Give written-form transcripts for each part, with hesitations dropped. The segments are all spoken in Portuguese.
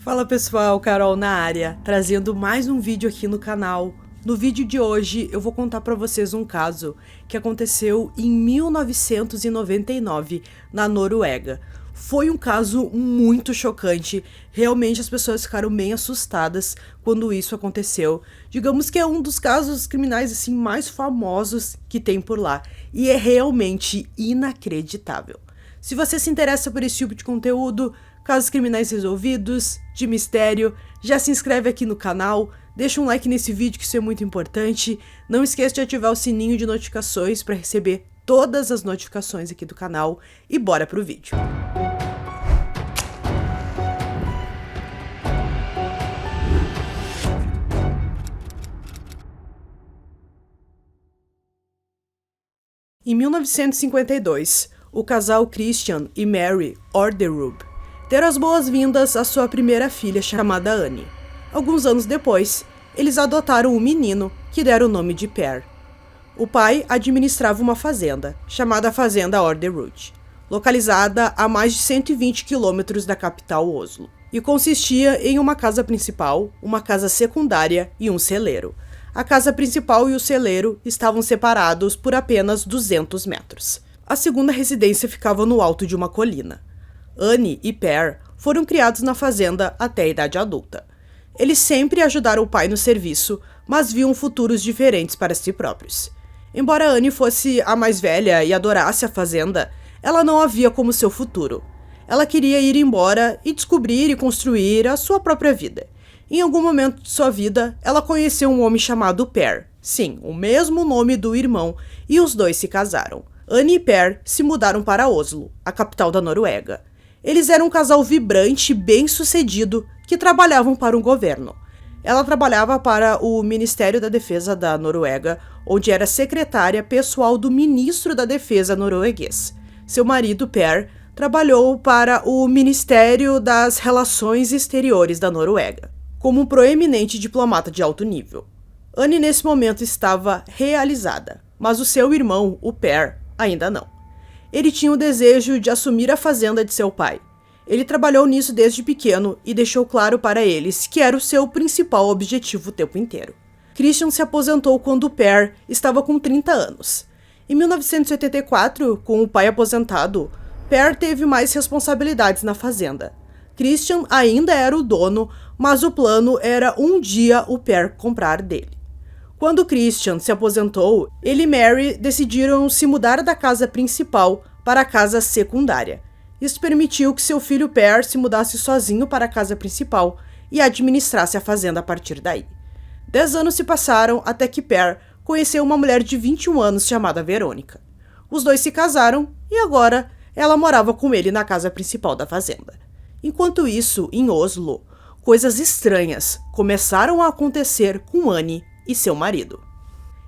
Fala pessoal, Carol na área, trazendo mais um vídeo aqui no canal. No vídeo de hoje eu vou contar para vocês um caso que aconteceu em 1999 na Noruega. Foi um caso muito chocante, realmente as pessoas ficaram bem assustadas quando isso aconteceu. Digamos que é um dos casos criminais assim mais famosos que tem por lá e é realmente inacreditável. Se você se interessa por esse tipo de conteúdo, casos criminais resolvidos, de mistério, já se inscreve aqui no canal, deixa um like nesse vídeo que isso é muito importante, não esqueça de ativar o sininho de notificações para receber todas as notificações aqui do canal e bora pro vídeo. Em 1952, o casal Christian e Mary Orderud deram as boas-vindas à sua primeira filha chamada Annie. Alguns anos depois, eles adotaram um menino que deram o nome de Per. O pai administrava uma fazenda, chamada Fazenda Orderud, localizada a mais de 120 quilômetros da capital Oslo, e consistia em uma casa principal, uma casa secundária e um celeiro. A casa principal e o celeiro estavam separados por apenas 200 metros. A segunda residência ficava no alto de uma colina. Annie e Per foram criados na fazenda até a idade adulta. Eles sempre ajudaram o pai no serviço, mas viam futuros diferentes para si próprios. Embora Annie fosse a mais velha e adorasse a fazenda, ela não a via como seu futuro. Ela queria ir embora e descobrir e construir a sua própria vida. Em algum momento de sua vida, ela conheceu um homem chamado Per. Sim, o mesmo nome do irmão, e os dois se casaram. Annie e Per se mudaram para Oslo, a capital da Noruega. Eles eram um casal vibrante e bem-sucedido que trabalhavam para um governo. Ela trabalhava para o Ministério da Defesa da Noruega, onde era secretária pessoal do ministro da Defesa norueguês. Seu marido, Per, trabalhou para o Ministério das Relações Exteriores da Noruega, como um proeminente diplomata de alto nível. Annie nesse momento estava realizada, mas o seu irmão, o Per, ainda não. Ele tinha o desejo de assumir a fazenda de seu pai. Ele trabalhou nisso desde pequeno e deixou claro para eles que era o seu principal objetivo o tempo inteiro. Christian se aposentou quando o Per estava com 30 anos. Em 1984, com o pai aposentado, Per teve mais responsabilidades na fazenda. Christian ainda era o dono, mas o plano era um dia o Per comprar dele. Quando Christian se aposentou, ele e Mary decidiram se mudar da casa principal para a casa secundária. Isso permitiu que seu filho Per se mudasse sozinho para a casa principal e administrasse a fazenda a partir daí. 10 anos se passaram até que Per conheceu uma mulher de 21 anos chamada Verônica. Os dois se casaram e agora ela morava com ele na casa principal da fazenda. Enquanto isso, em Oslo, coisas estranhas começaram a acontecer com Annie e seu marido.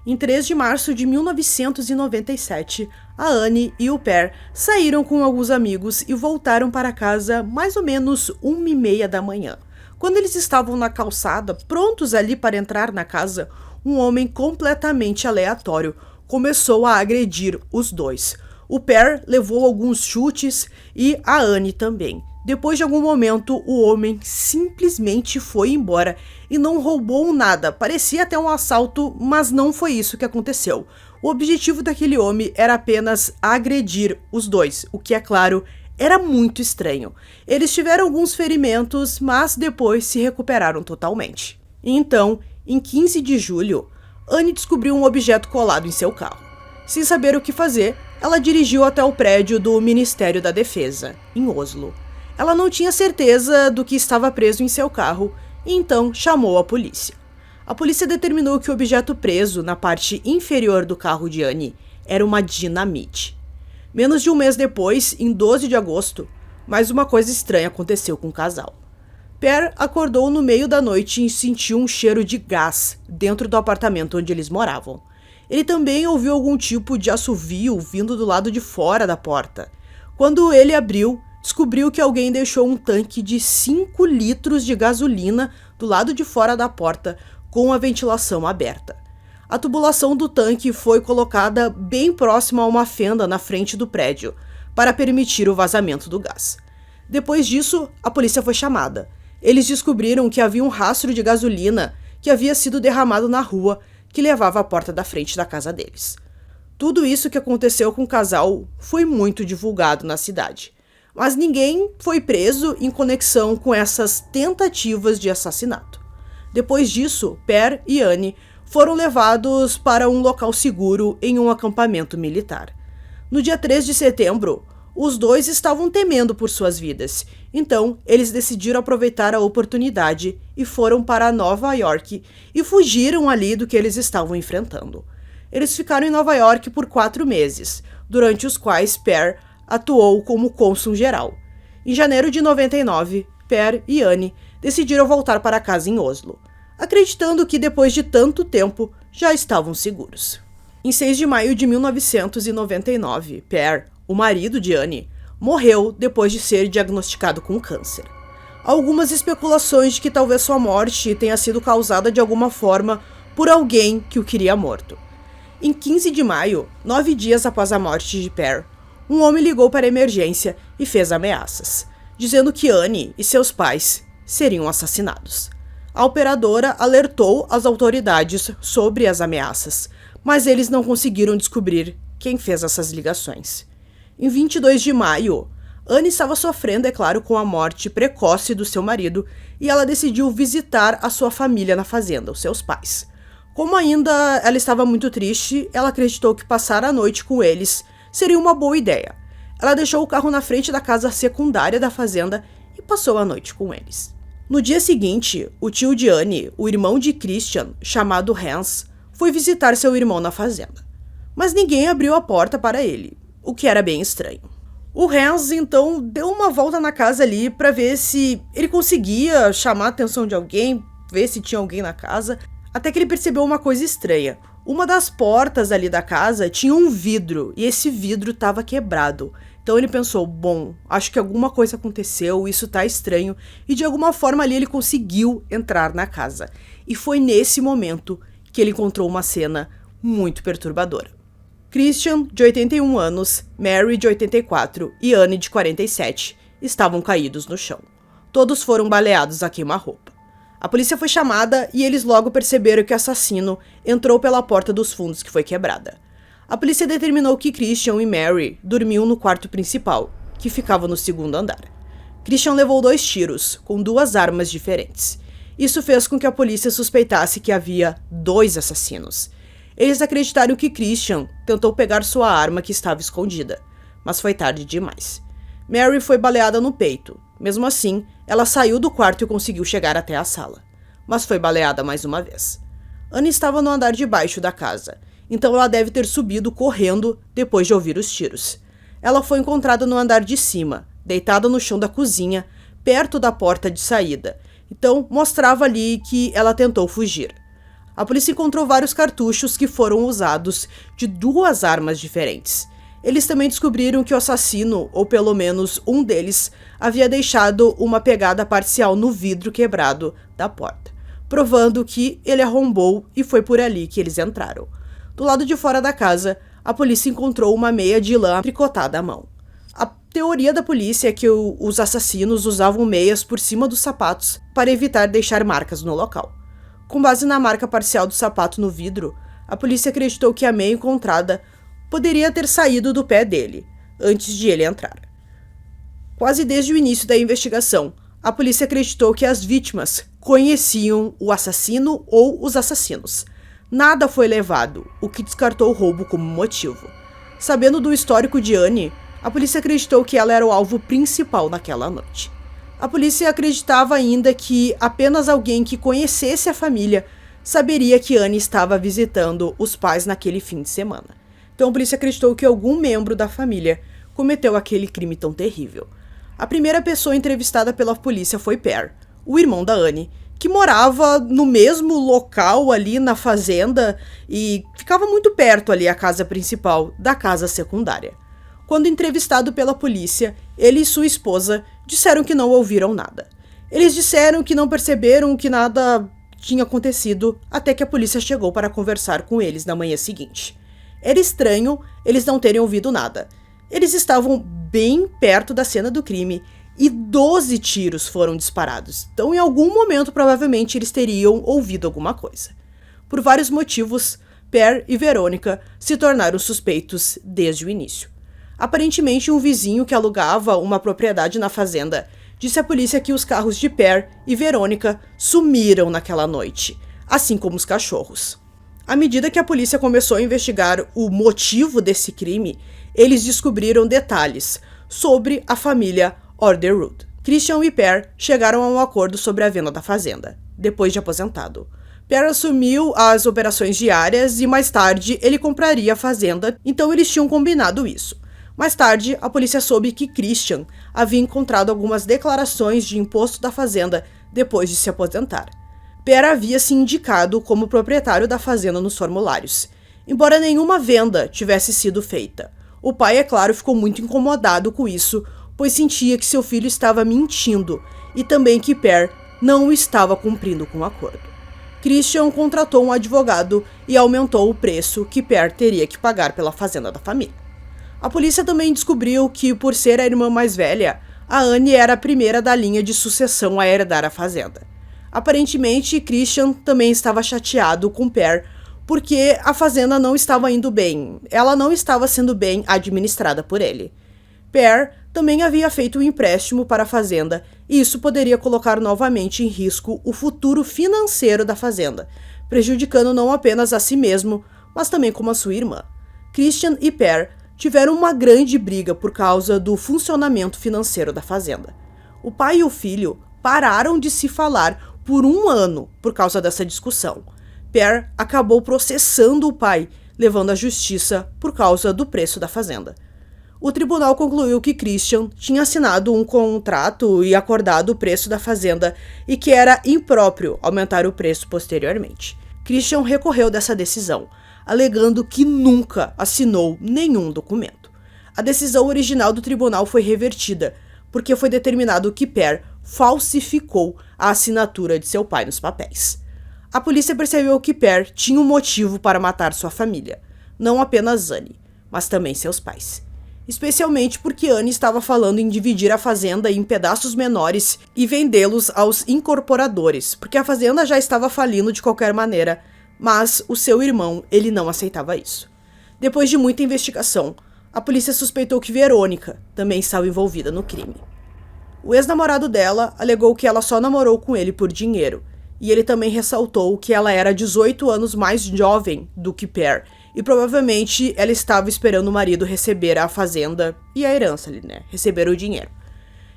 Em 3 de março de 1997, a Annie e o Per saíram com alguns amigos e voltaram para casa mais ou menos 1h30 da manhã. Quando eles estavam na calçada, prontos ali para entrar na casa, um homem completamente aleatório começou a agredir os dois. O Per levou alguns chutes e a Annie também. Depois de algum momento, o homem simplesmente foi embora e não roubou nada. Parecia até um assalto, mas não foi isso que aconteceu. O objetivo daquele homem era apenas agredir os dois, o que, é claro, era muito estranho. Eles tiveram alguns ferimentos, mas depois se recuperaram totalmente. Então, em 15 de julho, Annie descobriu um objeto colado em seu carro. Sem saber o que fazer, ela dirigiu até o prédio do Ministério da Defesa, em Oslo. Ela não tinha certeza do que estava preso em seu carro e então chamou a polícia. A polícia determinou que o objeto preso na parte inferior do carro de Annie era uma dinamite. Menos de um mês depois, em 12 de agosto, mais uma coisa estranha aconteceu com o casal. Per acordou no meio da noite e sentiu um cheiro de gás dentro do apartamento onde eles moravam. Ele também ouviu algum tipo de assovio vindo do lado de fora da porta. Quando ele abriu, descobriu que alguém deixou um tanque de 5 litros de gasolina do lado de fora da porta, com a ventilação aberta. A tubulação do tanque foi colocada bem próxima a uma fenda na frente do prédio, para permitir o vazamento do gás. Depois disso, a polícia foi chamada. eles descobriram que havia um rastro de gasolina que havia sido derramado na rua que levava à porta da frente da casa deles. Tudo isso que aconteceu com o casal foi muito divulgado na cidade, mas ninguém foi preso em conexão com essas tentativas de assassinato. Depois disso, Per e Annie foram levados para um local seguro em um acampamento militar. No dia 3 de setembro, os dois estavam temendo por suas vidas, então eles decidiram aproveitar a oportunidade e foram para Nova York e fugiram ali do que eles estavam enfrentando. Eles ficaram em Nova York por 4 meses, durante os quais Per atuou como cônsul-geral. Em janeiro de 99, Per e Annie decidiram voltar para casa em Oslo, acreditando que depois de tanto tempo já estavam seguros. Em 6 de maio de 1999, Per, o marido de Annie, morreu depois de ser diagnosticado com câncer. Há algumas especulações de que talvez sua morte tenha sido causada de alguma forma por alguém que o queria morto. Em 15 de maio, 9 dias após a morte de Per, um homem ligou para a emergência e fez ameaças, dizendo que Annie e seus pais seriam assassinados. A operadora alertou as autoridades sobre as ameaças, mas eles não conseguiram descobrir quem fez essas ligações. Em 22 de maio, Annie estava sofrendo, é claro, com a morte precoce do seu marido e ela decidiu visitar a sua família na fazenda, os seus pais. Como ainda ela estava muito triste, ela acreditou que passar a noite com eles seria uma boa ideia. Ela deixou o carro na frente da casa secundária da fazenda e passou a noite com eles. No dia seguinte, o tio de Annie, o irmão de Christian, chamado Hans, foi visitar seu irmão na fazenda. Mas ninguém abriu a porta para ele, o que era bem estranho. O Hans, então, deu uma volta na casa ali para ver se ele conseguia chamar a atenção de alguém, ver se tinha alguém na casa, até que ele percebeu uma coisa estranha. Uma das portas ali da casa tinha um vidro, e esse vidro estava quebrado. Então ele pensou, bom, acho que alguma coisa aconteceu, isso tá estranho, e de alguma forma ali ele conseguiu entrar na casa. E foi nesse momento que ele encontrou uma cena muito perturbadora. Christian, de 81 anos, Mary, de 84 e Annie, de 47, estavam caídos no chão. Todos foram baleados a queima-roupa. A polícia foi chamada e eles logo perceberam que o assassino entrou pela porta dos fundos que foi quebrada. A polícia determinou que Christian e Mary dormiam no quarto principal, que ficava no segundo andar. Christian levou 2 tiros, com 2 armas diferentes. Isso fez com que a polícia suspeitasse que havia 2 assassinos. Eles acreditaram que Christian tentou pegar sua arma que estava escondida, mas foi tarde demais. Mary foi baleada no peito. Mesmo assim, ela saiu do quarto e conseguiu chegar até a sala, mas foi baleada mais uma vez. Annie estava no andar de baixo da casa, então ela deve ter subido correndo depois de ouvir os tiros. Ela foi encontrada no andar de cima, deitada no chão da cozinha, perto da porta de saída, então mostrava ali que ela tentou fugir. A polícia encontrou vários cartuchos que foram usados de 2 armas diferentes. Eles também descobriram que o assassino, ou pelo menos um deles, havia deixado uma pegada parcial no vidro quebrado da porta, provando que ele arrombou e foi por ali que eles entraram. Do lado de fora da casa, a polícia encontrou uma meia de lã tricotada à mão. A teoria da polícia é que os assassinos usavam meias por cima dos sapatos para evitar deixar marcas no local. Com base na marca parcial do sapato no vidro, a polícia acreditou que a meia encontrada poderia ter saído do pé dele, antes de ele entrar. Quase desde o início da investigação, a polícia acreditou que as vítimas conheciam o assassino ou os assassinos. Nada foi levado, o que descartou o roubo como motivo. Sabendo do histórico de Annie, a polícia acreditou que ela era o alvo principal naquela noite. A polícia acreditava ainda que apenas alguém que conhecesse a família saberia que Annie estava visitando os pais naquele fim de semana. Então a polícia acreditou que algum membro da família cometeu aquele crime tão terrível. A primeira pessoa entrevistada pela polícia foi Per, o irmão da Annie, que morava no mesmo local ali na fazenda e ficava muito perto ali a casa principal da casa secundária. Quando entrevistado pela polícia, ele e sua esposa disseram que não ouviram nada. Eles disseram que não perceberam que nada tinha acontecido até que a polícia chegou para conversar com eles na manhã seguinte. Era estranho eles não terem ouvido nada. Eles estavam bem perto da cena do crime e 12 tiros foram disparados. Então, em algum momento, provavelmente, eles teriam ouvido alguma coisa. Por vários motivos, Per e Verônica se tornaram suspeitos desde o início. Aparentemente, um vizinho que alugava uma propriedade na fazenda disse à polícia que os carros de Per e Verônica sumiram naquela noite, assim como os cachorros. À medida que a polícia começou a investigar o motivo desse crime, eles descobriram detalhes sobre a família Orderud. Christian e Per chegaram a um acordo sobre a venda da fazenda, depois de aposentado. Per assumiu as operações diárias e mais tarde ele compraria a fazenda, então eles tinham combinado isso. Mais tarde, a polícia soube que Christian havia encontrado algumas declarações de imposto da fazenda depois de se aposentar. Per havia se indicado como proprietário da fazenda nos formulários, embora nenhuma venda tivesse sido feita. O pai, é claro, ficou muito incomodado com isso, pois sentia que seu filho estava mentindo e também que Per não estava cumprindo com o acordo. Christian contratou um advogado e aumentou o preço que Per teria que pagar pela fazenda da família. A polícia também descobriu que, por ser a irmã mais velha, a Annie era a primeira da linha de sucessão a herdar a fazenda. Aparentemente, Christian também estava chateado com Per porque a fazenda não estava indo bem, ela não estava sendo bem administrada por ele. Per também havia feito um empréstimo para a fazenda e isso poderia colocar novamente em risco o futuro financeiro da fazenda, prejudicando não apenas a si mesmo, mas também como a sua irmã. Christian e Per tiveram uma grande briga por causa do funcionamento financeiro da fazenda. O pai e o filho pararam de se falar por um ano por causa dessa discussão. Per acabou processando o pai, levando à justiça por causa do preço da fazenda. O tribunal concluiu que Christian tinha assinado um contrato e acordado o preço da fazenda e que era impróprio aumentar o preço posteriormente. Christian recorreu dessa decisão, alegando que nunca assinou nenhum documento. A decisão original do tribunal foi revertida, porque foi determinado que Per falsificou a assinatura de seu pai nos papéis. A polícia percebeu que Per tinha um motivo para matar sua família, não apenas Annie, mas também seus pais. Especialmente porque Annie estava falando em dividir a fazenda em pedaços menores e vendê-los aos incorporadores, porque a fazenda já estava falindo de qualquer maneira, mas o seu irmão, ele não aceitava isso. Depois de muita investigação, a polícia suspeitou que Verônica também estava envolvida no crime. O ex-namorado dela alegou que ela só namorou com ele por dinheiro, e ele também ressaltou que ela era 18 anos mais jovem do que Per, e provavelmente ela estava esperando o marido receber a fazenda e a herança ali, né? Receber o dinheiro.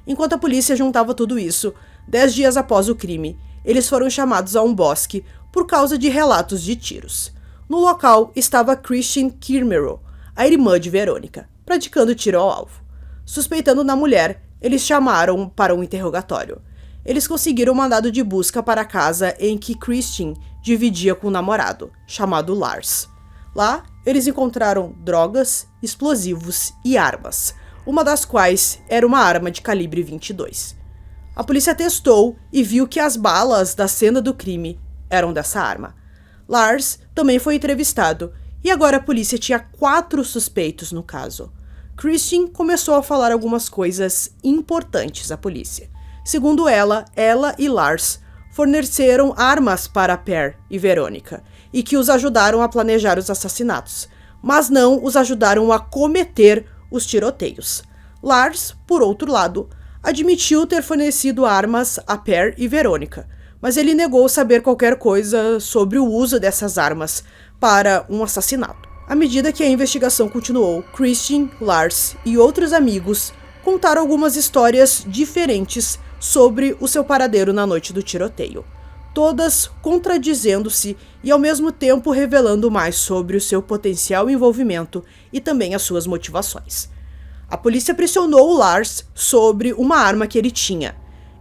Enquanto a polícia juntava tudo isso, 10 dias após o crime, eles foram chamados a um bosque por causa de relatos de tiros. No local estava Christine Kirmero, a irmã de Verônica, praticando tiro ao alvo. Suspeitando na mulher, eles chamaram para um interrogatório. Eles conseguiram um mandado de busca para a casa em que Christine dividia com o namorado, chamado Lars. Lá, eles encontraram drogas, explosivos e armas, uma das quais era uma arma de calibre 22. A polícia testou e viu que as balas da cena do crime eram dessa arma. Lars também foi entrevistado e agora a polícia tinha 4 suspeitos no caso. Christine começou a falar algumas coisas importantes à polícia. Segundo ela e Lars forneceram armas para Per e Verônica e que os ajudaram a planejar os assassinatos, mas não os ajudaram a cometer os tiroteios. Lars, por outro lado, admitiu ter fornecido armas a Per e Verônica, mas ele negou saber qualquer coisa sobre o uso dessas armas para um assassinato. À medida que a investigação continuou, Christine, Lars e outros amigos contaram algumas histórias diferentes sobre o seu paradeiro na noite do tiroteio, todas contradizendo-se e ao mesmo tempo revelando mais sobre o seu potencial envolvimento e também as suas motivações. A polícia pressionou o Lars sobre uma arma que ele tinha.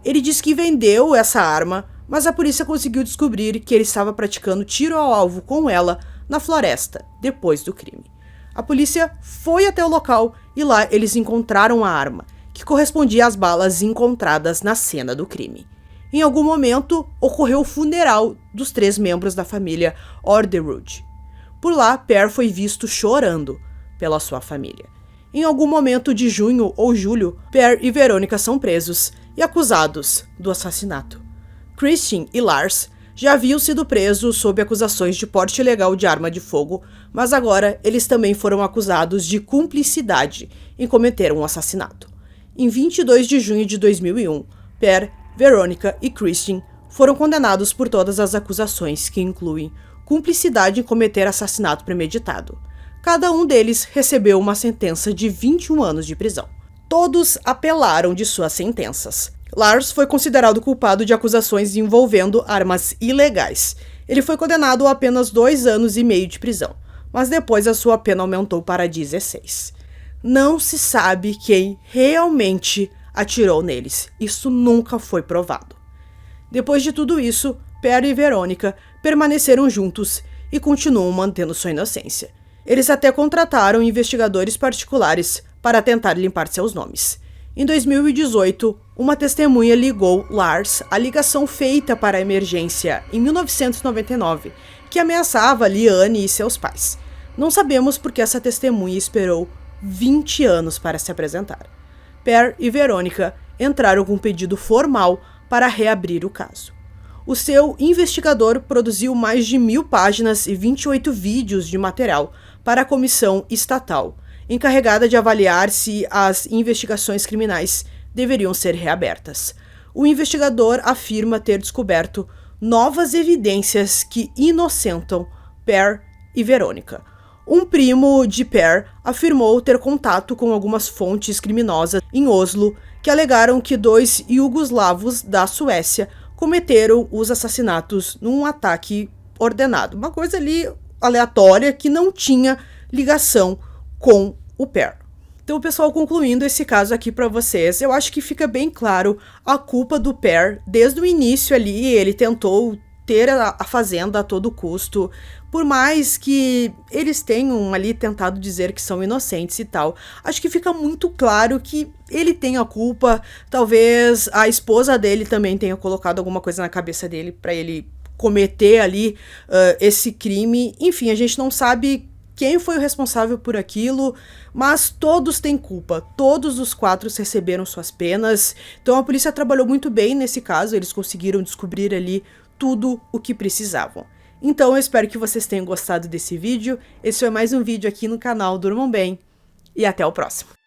Ele disse que vendeu essa arma, mas a polícia conseguiu descobrir que ele estava praticando tiro ao alvo com ela na floresta, depois do crime. A polícia foi até o local e lá eles encontraram a arma, que correspondia às balas encontradas na cena do crime. Em algum momento, ocorreu o funeral dos 3 membros da família Orderud. Por lá, Per foi visto chorando pela sua família. Em algum momento de junho ou julho, Pierre e Verônica são presos e acusados do assassinato. Christian e Lars já haviam sido presos sob acusações de porte ilegal de arma de fogo, mas agora eles também foram acusados de cumplicidade em cometer um assassinato. Em 22 de junho de 2001, Pierre, Verônica e Christian foram condenados por todas as acusações, que incluem cumplicidade em cometer assassinato premeditado. Cada um deles recebeu uma sentença de 21 anos de prisão. Todos apelaram de suas sentenças. Lars foi considerado culpado de acusações envolvendo armas ilegais. Ele foi condenado a apenas 2 anos e meio de prisão, mas depois a sua pena aumentou para 16. Não se sabe quem realmente atirou neles. Isso nunca foi provado. Depois de tudo isso, Pierre e Verônica permaneceram juntos e continuam mantendo sua inocência. Eles até contrataram investigadores particulares para tentar limpar seus nomes. Em 2018, uma testemunha ligou Lars à ligação feita para a emergência em 1999, que ameaçava Liane e seus pais. Não sabemos por que essa testemunha esperou 20 anos para se apresentar. Pierre e Verônica entraram com um pedido formal para reabrir o caso. O seu investigador produziu mais de 1000 páginas e 28 vídeos de material para a comissão estatal, encarregada de avaliar se as investigações criminais deveriam ser reabertas. O investigador afirma ter descoberto novas evidências que inocentam Pierre e Verônica. Um primo de Pierre afirmou ter contato com algumas fontes criminosas em Oslo que alegaram que 2 iugoslavos da Suécia cometeram os assassinatos num ataque ordenado. Uma coisa ali aleatória que não tinha ligação com o Pierre. Então, pessoal, concluindo esse caso aqui para vocês, eu acho que fica bem claro a culpa do Pierre. Desde o início ali, ele tentou ter a fazenda a todo custo, por mais que eles tenham ali tentado dizer que são inocentes e tal. Acho que fica muito claro que ele tem a culpa, talvez a esposa dele também tenha colocado alguma coisa na cabeça dele para ele cometer ali esse crime. Enfim, a gente não sabe quem foi o responsável por aquilo, mas todos têm culpa. Todos os 4 receberam suas penas. Então a polícia trabalhou muito bem nesse caso, eles conseguiram descobrir ali tudo o que precisavam. Então eu espero que vocês tenham gostado desse vídeo. Esse foi mais um vídeo aqui no canal Durmam Bem e até o próximo.